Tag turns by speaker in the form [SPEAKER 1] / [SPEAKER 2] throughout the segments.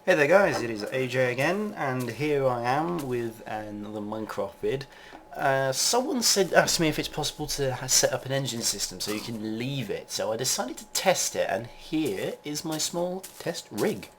[SPEAKER 1] Hey there guys, it is AJ again, and here I am with another Minecraft vid. Someone asked me if it's possible to set up an engine system so you can leave it, so I decided to test it, and here is my small test rig.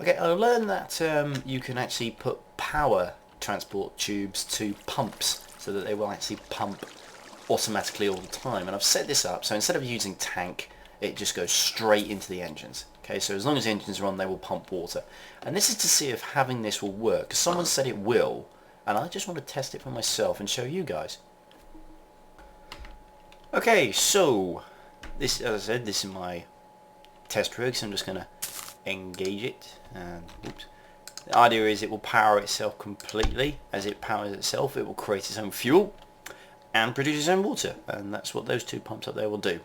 [SPEAKER 1] Okay, I learned that you can actually put power transport tubes to pumps so that they will actually pump automatically all the time, and I've set this up so instead of using tank, it just goes straight into the engines. Okay, so as long as the engines are on, they will pump water. And this is to see if having this will work, because someone said it will, and I just want to test it for myself and show you guys. Okay, so this, as I said, this is my test rig, so I'm just going to engage it. And oops. The idea is it will power itself completely. As it powers itself, it will create its own fuel and produce its own water, and that's what those two pumps up there will do.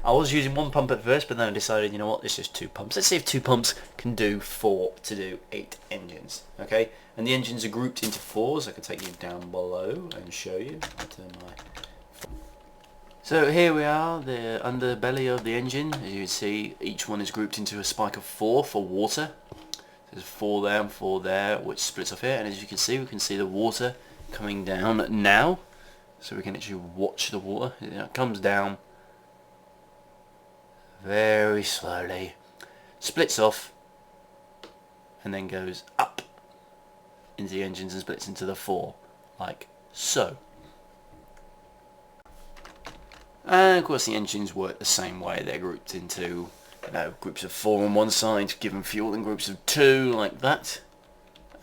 [SPEAKER 1] I was using one pump at first, but then I decided, you know what, it's just two pumps. Let's see if two pumps can do 4 to do 8 engines. Okay, and the engines are grouped into 4s. I can take you down below and show you. So here we are, the underbelly of the engine. As you can see, each one is grouped into a spike of 4 for water. There's 4 there and 4 there, which splits off here, and as you can see, we can see the water coming down now. So we can actually watch the water. It comes down very slowly, splits off, and then goes up into the engines and splits into the 4, like so. And of course the engines work the same way. They're grouped into, groups of 4 on one side, given fuel, and groups of 2 like that.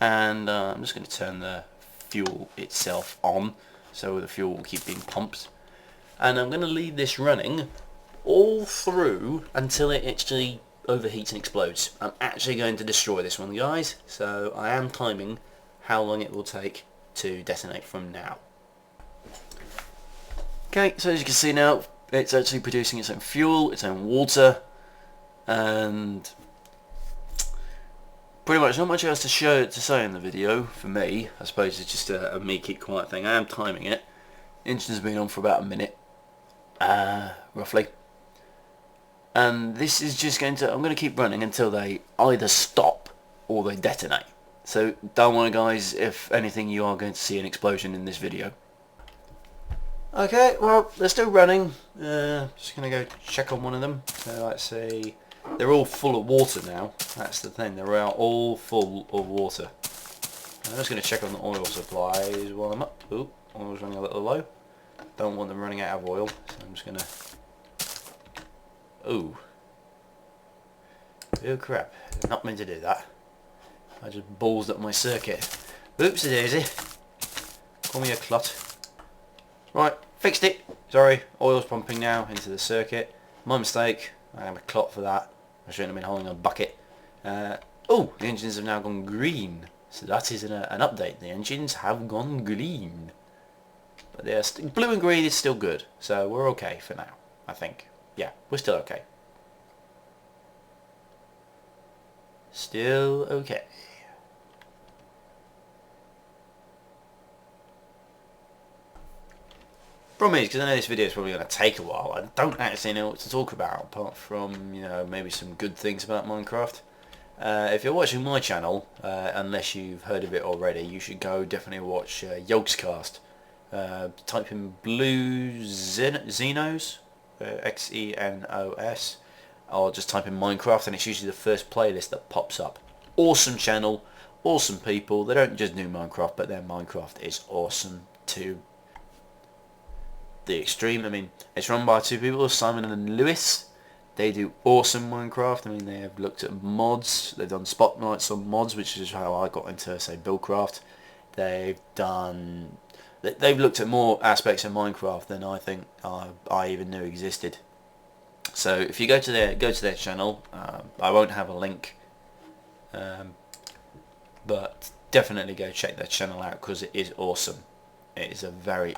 [SPEAKER 1] And I'm just going to turn the fuel itself on, so the fuel will keep being pumped. And I'm going to leave this running all through until it actually overheats and explodes. I'm actually going to destroy this one, guys, so I am timing how long it will take to detonate from now. Okay, so as you can see now, it's actually producing its own fuel, its own water, and pretty much not much else to say in the video for me. I suppose it's just a me keep quiet thing. I am timing it. Engine's been on for about a minute, roughly. And this is just I'm going to keep running until they either stop or they detonate. So don't worry guys, if anything you are going to see an explosion in this video. Okay, well they're still running. Just going to go check on one of them. So let's see. They're all full of water now. That's the thing. They're all full of water. I'm just going to check on the oil supplies while I'm up. Ooh, oil's running a little low. Don't want them running out of oil, so I'm just going to... Ooh. Oh crap. Not meant to do that. I just ballsed up my circuit. Oopsie daisy. Call me a clot. Right, fixed it. Sorry, oil's pumping now into the circuit. My mistake. I am a clot for that. I shouldn't have been holding a bucket. Oh, the engines have now gone green. So that is an update. The engines have gone green. But they're blue and green is still good. So we're okay for now, I think. Yeah, we're still okay. Still okay. Problem is, because I know this video is probably going to take a while, I don't actually know what to talk about apart from, maybe some good things about Minecraft. If you're watching my channel, unless you've heard of it already, you should go definitely watch Yogscast. Type in Blue Xenos, Xenos, or just type in Minecraft and it's usually the first playlist that pops up. Awesome channel, awesome people. They don't just do Minecraft, but their Minecraft is awesome too. The extreme. I mean, it's run by 2 people, Simon and Lewis. They do awesome Minecraft. I mean, they have looked at mods. They've done spotlights on mods, which is how I got into, say, buildcraft. They've looked at more aspects of Minecraft than I think I even knew existed. So if you go to their channel, I won't have a link, but definitely go check their channel out because it is awesome. It is a very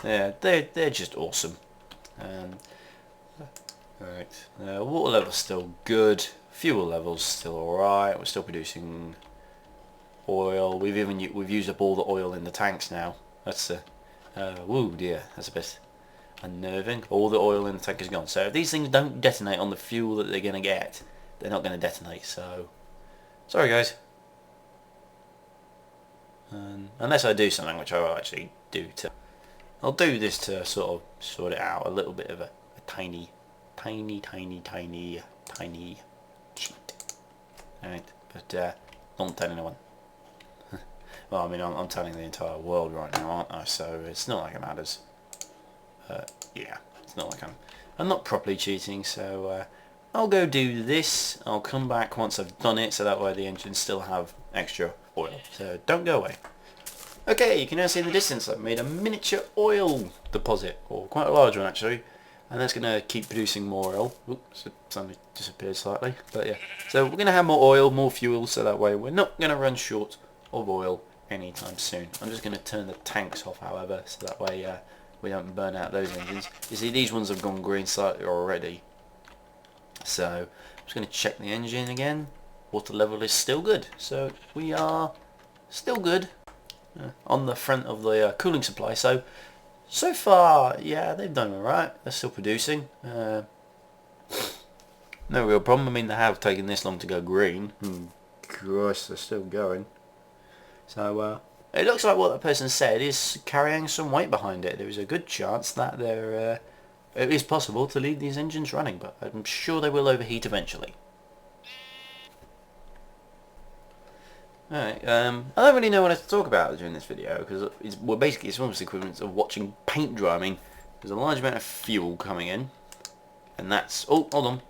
[SPEAKER 1] they're just awesome. Alright, water level's still good, fuel level's still alright, we're still producing oil. We've used up all the oil in the tanks now. That's woo dear, that's a bit unnerving. All the oil in the tank is gone. So if these things don't detonate on the fuel that they're going to get, they're not going to detonate. So Sorry guys. Unless I do something, which I will actually do I'll do this to sort of sort it out, a little bit of a tiny cheat. Alright, but don't tell anyone. Well, I mean, I'm telling the entire world right now, aren't I? So it's not like it matters. Yeah, it's not like I'm not properly cheating, so I'll go do this. I'll come back once I've done it, so that way the engines still have extra oil. So don't go away. Okay, you can now see in the distance I've made a miniature oil deposit, or quite a large one actually, and that's going to keep producing more oil. Oops, it suddenly disappeared slightly, but yeah. So we're going to have more oil, more fuel, so that way we're not going to run short of oil anytime soon. I'm just going to turn the tanks off, however, so that way we don't burn out those engines. You see, these ones have gone green slightly already. So I'm just going to check the engine again. Water level is still good, so we are still good. On the front of the cooling supply, so far, yeah, they've done alright. They're still producing. No real problem. I mean, they have taken this long to go green. Christ, they're still going. So it looks like what that person said is carrying some weight behind it. There is a good chance that it is possible to leave these engines running, but I'm sure they will overheat eventually. Alright, I don't really know what to talk about during this video, because it's almost equivalent of watching paint dry. I mean, there's a large amount of fuel coming in, and that's... Oh, hold on.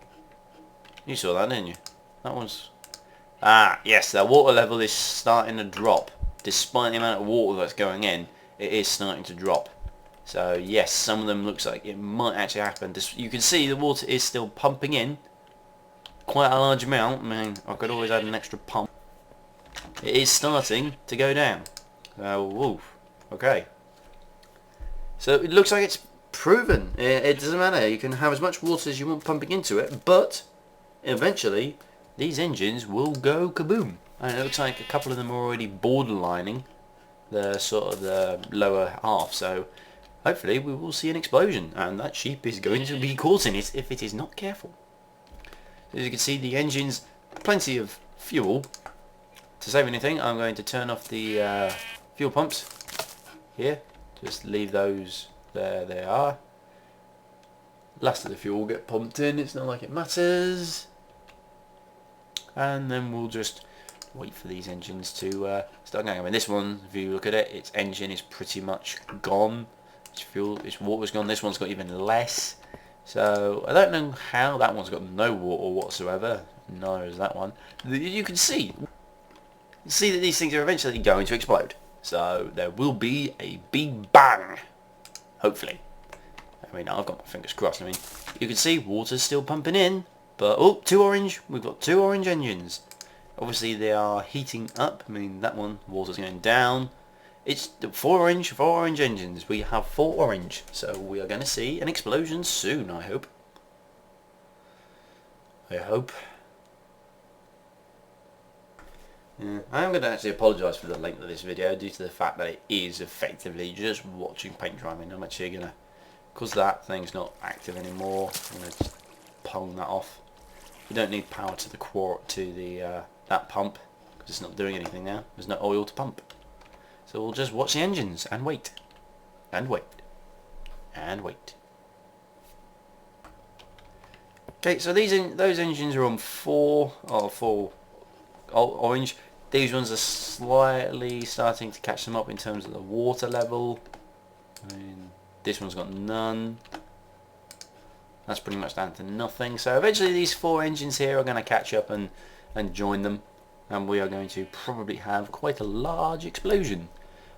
[SPEAKER 1] You saw that, didn't you? That was... Ah, yes, the water level is starting to drop. Despite the amount of water that's going in, it is starting to drop. So, yes, some of them looks like it might actually happen. You can see the water is still pumping in. Quite a large amount. I mean, I could always add an extra pump. It is starting to go down. Woof. Okay. So it looks like it's proven. It doesn't matter. You can have as much water as you want pumping into it, but eventually these engines will go kaboom. And it looks like a couple of them are already borderlining the sort of the lower half. So hopefully we will see an explosion, and that sheep is going to be caught in it if it is not careful. As you can see, the engine's plenty of fuel. To save anything, I'm going to turn off the fuel pumps here. Just leave those there. They are. Last of the fuel will get pumped in. It's not like it matters. And then we'll just wait for these engines to start going. I mean, this one, if you look at it, its engine is pretty much gone. Its fuel, its water's gone. This one's got even less. So I don't know how that one's got no water whatsoever. Neither is that one. You can see that these things are eventually going to explode. So there will be a big bang. Hopefully. I mean, I've got my fingers crossed. I mean, you can see water's still pumping in. But, oh, two orange. We've got two orange engines. Obviously, they are heating up. I mean, that one, water's going down. It's four orange engines. We have four orange. So we are going to see an explosion soon, I hope. Yeah, I am going to actually apologise for the length of this video due to the fact that it is effectively just watching paint dry. I mean, I'm actually going to, because that thing's not active anymore, I'm going to just pong that off. You don't need power to the that pump, because it's not doing anything now. There's no oil to pump. So we'll just watch the engines and wait. And wait. And wait. Okay, so those engines are on four orange. These ones are slightly starting to catch them up in terms of the water level. I mean, this one's got none. That's pretty much down to nothing. So eventually these four engines here are going to catch up and join them. And we are going to probably have quite a large explosion.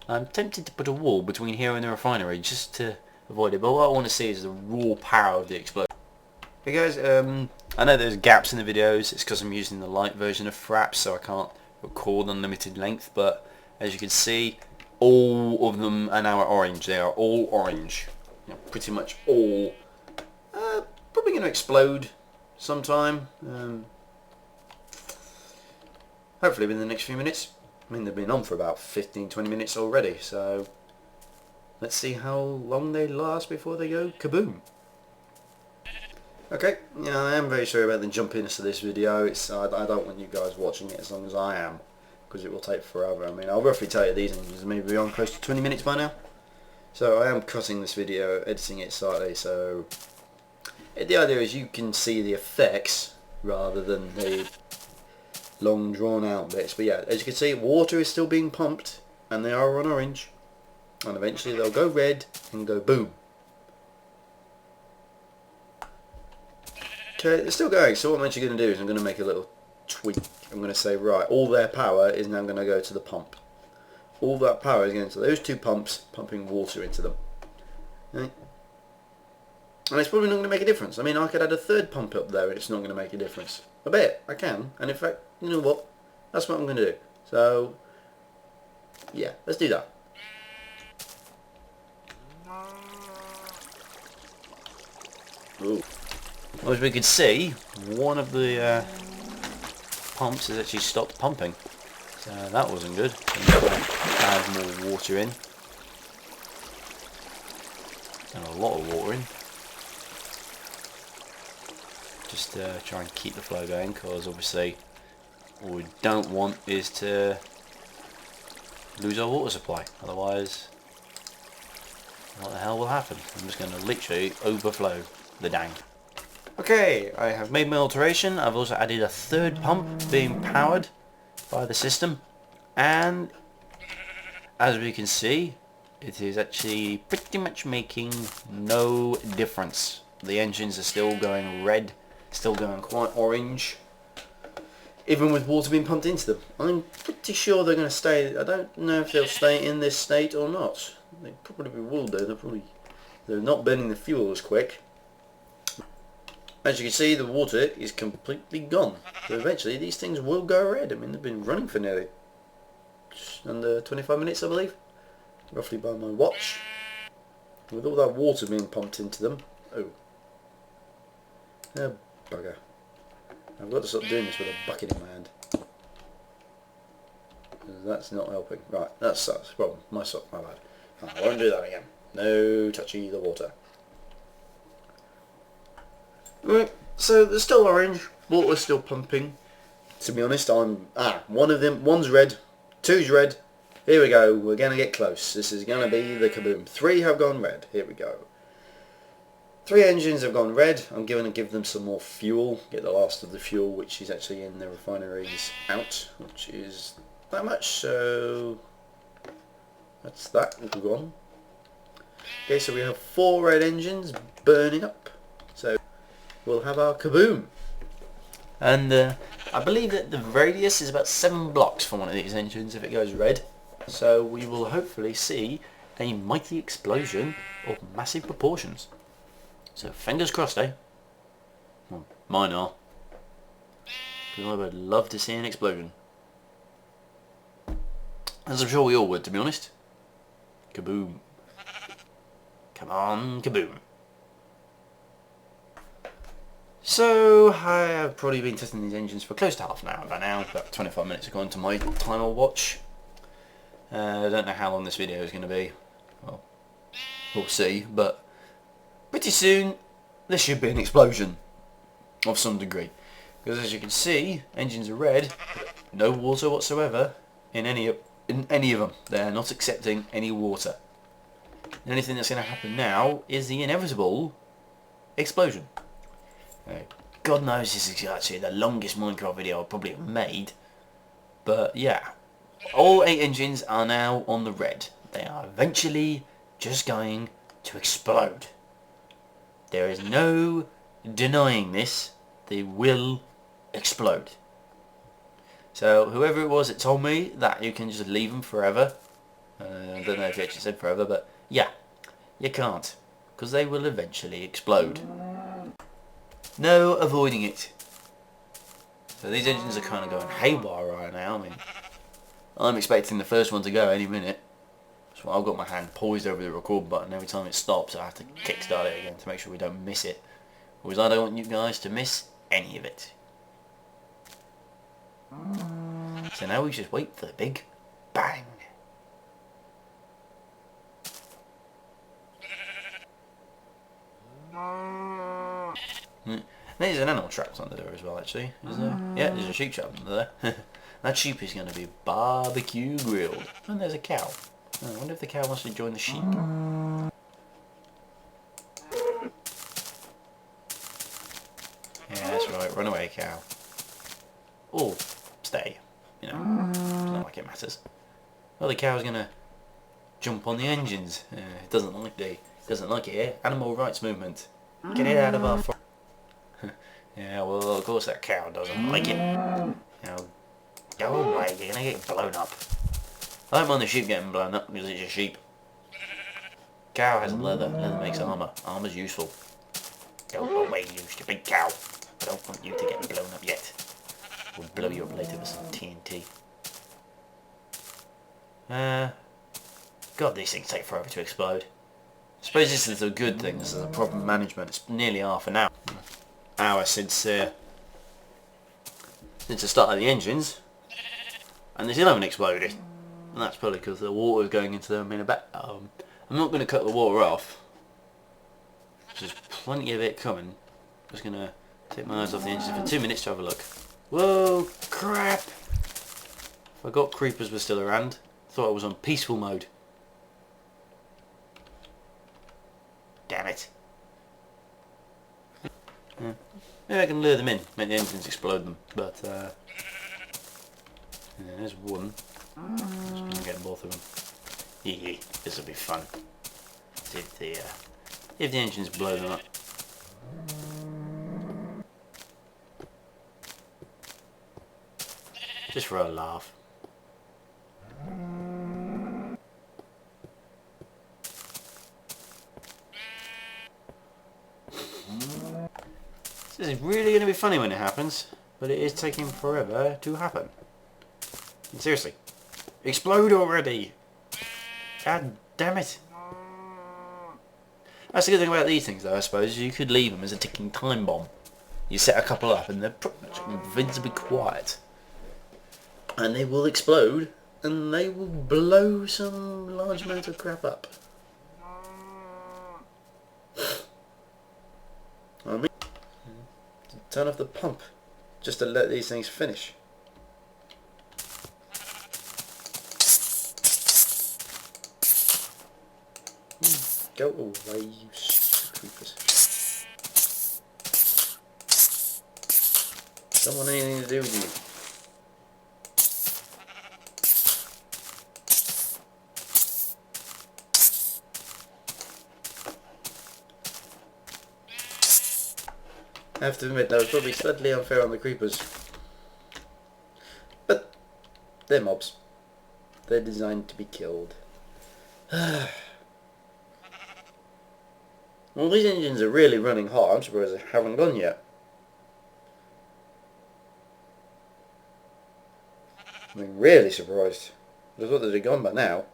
[SPEAKER 1] I'm tempted to put a wall between here and the refinery just to avoid it. But what I want to see is the raw power of the explosion. Hey guys, I know there's gaps in the videos. It's because I'm using the light version of Fraps, so I can't record unlimited length. But as you can see, all of them are now orange. They are all orange. You know, pretty much all. Probably going to explode sometime. Hopefully within the next few minutes. I mean, they've been on for about 15-20 minutes already. So let's see how long they last before they go kaboom. Okay, I am very sorry about the jumpiness of this video. I don't want you guys watching it as long as I am, because it will take forever. I mean, I'll roughly tell you these engines are maybe on close to 20 minutes by now. So I am cutting this video, editing it slightly, so the idea is you can see the effects rather than the long drawn out bits. But yeah, as you can see, water is still being pumped and they are on orange, and eventually they'll go red and go boom. Okay, they're still going, so what I'm actually going to do is I'm going to make a little tweak. I'm going to say, right, all their power is now going to go to the pump. All that power is going to those two pumps, pumping water into them. Okay? And it's probably not going to make a difference. I mean, I could add a third pump up there and it's not going to make a difference. I bet, I can. And in fact, you know what? That's what I'm going to do. So, yeah, let's do that. Ooh. Well, as we can see, one of the pumps has actually stopped pumping. So that wasn't good. Add more water in. And a lot of water in. Just try and keep the flow going, because obviously what we don't want is to lose our water supply. Otherwise, what the hell will happen? I'm just going to literally overflow the dam. Okay, I have made my alteration. I've also added a third pump being powered by the system, and as we can see, it is actually pretty much making no difference. The engines are still going red, still going quite orange, even with water being pumped into them. I'm pretty sure they're going to stay. I don't know if they'll stay in this state or not. They probably will do. They're not burning the fuel as quick. As you can see, the water is completely gone. So eventually these things will go red. I mean, they've been running for nearly under 25 minutes, I believe, roughly by my watch. With all that water being pumped into them. Oh, bugger. I've got to stop doing this with a bucket in my hand. That's not helping. Right, that sucks. Well, my sock, my bad. I won't do that again. No touchy the water. Right, so they're still orange, water's still pumping. To be honest, one's red, two's red. Here we go, we're going to get close. This is going to be the kaboom. 3 have gone red, here we go. 3 engines have gone red. I'm going to give them some more fuel, get the last of the fuel which is actually in the refineries out, which is that much, so that's that all gone. Okay, so we have 4 red engines burning up. So we'll have our kaboom. And I believe that the radius is about 7 blocks for one of these engines if it goes red. So we will hopefully see a mighty explosion of massive proportions. So fingers crossed, eh? Well, mine are. Because I would love to see an explosion. As I'm sure we all would, to be honest. Kaboom. Come on, kaboom. So I have probably been testing these engines for close to half an hour by now, about 25 minutes according to my timer watch. I don't know how long this video is going to be. Well, we'll see, but pretty soon there should be an explosion of some degree. Because as you can see, engines are red, no water whatsoever in any of them. They're not accepting any water. The only thing that's going to happen now is the inevitable explosion. God knows this is actually the longest Minecraft video I've probably ever made. But yeah, all 8 engines are now on the red. They are eventually just going to explode. There is no denying this. They will explode. So whoever it was that told me that you can just leave them forever. I don't know if he actually said forever, but yeah, you can't. Because they will eventually explode. No avoiding it. So these engines are kind of going haywire right now. I mean, I'm expecting the first one to go any minute. So I've got my hand poised over the record button. Every time it stops I have to kickstart it again to make sure we don't miss it. Because I don't want you guys to miss any of it. So now we just wait for the big bang. an animal trap under there as well, actually. Is there? Yeah, there's a sheep trap under there. That sheep is going to be barbecue grilled. And there's a cow. I wonder if the cow wants to join the sheep. Yeah, that's right. Run away, cow. Or stay. You know, it's not like it matters. Well, the cow's going to jump on the engines. It doesn't like it here. Animal rights movement. Get it out of our forest. Yeah, well, of course that cow doesn't like it. You know, go away, you're going to get blown up. I don't mind the sheep getting blown up because it's a sheep. Cow has leather. Leather makes armour. Armour's useful. Go away, you stupid cow. I don't want you to get blown up yet. We'll blow you up later with some TNT. God, these things take forever to explode. I suppose this is a good thing. This is a problem management. It's nearly half an hour since the start of the engines, and they still haven't exploded. And that's probably because the water is going into them in a bit. I'm not going to cut the water off. There's plenty of it coming. I'm just going to take my eyes off the engine for 2 minutes to have a look. Whoa, crap! Forgot creepers were still around. Thought I was on peaceful mode. Damn it. Yeah. Maybe I can lure them in, make the engines explode them, but yeah, there's one. Just gonna get both of them. Hee, this will be fun. See if the engines blow them up. Just for a laugh. This is really going to be funny when it happens, but it is taking forever to happen. And seriously, explode already! God damn it! That's the good thing about these things though, I suppose. You could leave them as a ticking time bomb. You set a couple up and they're pretty much invincibly quiet. And they will explode, and they will blow some large amount of crap up. I mean, turn off the pump just to let these things finish. Go away, you stupid creepers. Don't want anything to do with you. I have to admit that was probably slightly unfair on the creepers. But they're mobs. They're designed to be killed. Well, these engines are really running hot. I'm surprised they haven't gone yet. I mean, really surprised. I thought they'd have gone by now.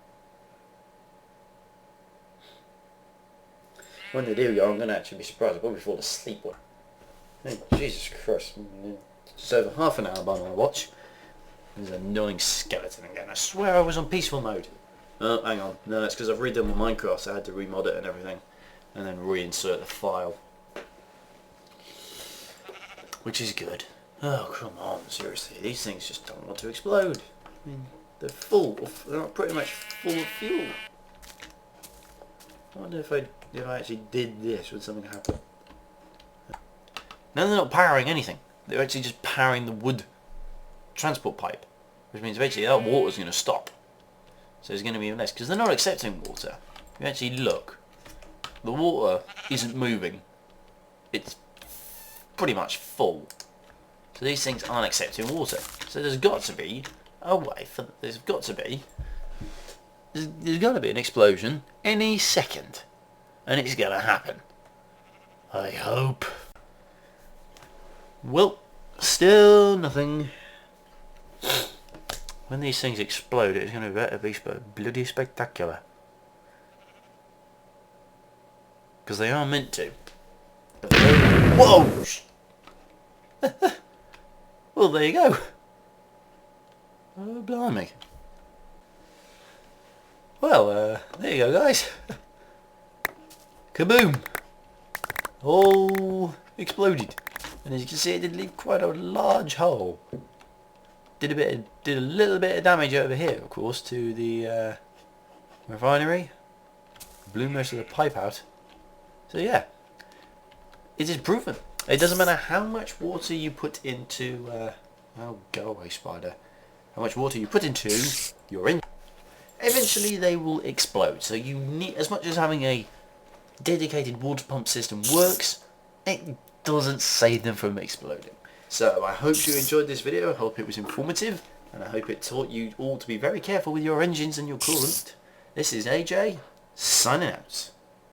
[SPEAKER 1] When they do go, I'm going to actually be surprised. I'll probably fall asleep. Hey, Jesus Christ. Just over half an hour by my watch. There's an annoying skeleton again. I swear I was on peaceful mode. Oh, hang on. No, it's because I've redone my Minecraft, so I had to remod it and everything. And then reinsert the file. Which is good. Oh, come on, seriously. These things just don't want to explode. I mean, they're pretty much full of fuel. I wonder if I actually did this, would something happen? No, they're not powering anything. They're actually just powering the wood transport pipe. Which means eventually that water's going to stop. So there's going to be less. Because they're not accepting water. If you actually look, the water isn't moving. It's pretty much full. So these things aren't accepting water. So there's got to be a way for... There's got to be an explosion any second. And it's going to happen. I hope. Well, still nothing. When these things explode, it's going to be bloody spectacular. Because they are meant to. Whoa! Well, there you go. Oh, blimey. Well, there you go, guys. Kaboom! All exploded. And as you can see, it did leave quite a large hole. Did a little bit of damage over here, of course, to the refinery. Blew most of the pipe out. So yeah, it is proven. It doesn't matter how much water you put into... oh, go away, spider. How much water you put into your engine. Eventually they will explode. So you need, as much as having a dedicated water pump system works, it doesn't save them from exploding. So I hope you enjoyed this video. I hope it was informative, and I hope it taught you all to be very careful with your engines and your coolant. This is AJ, signing out.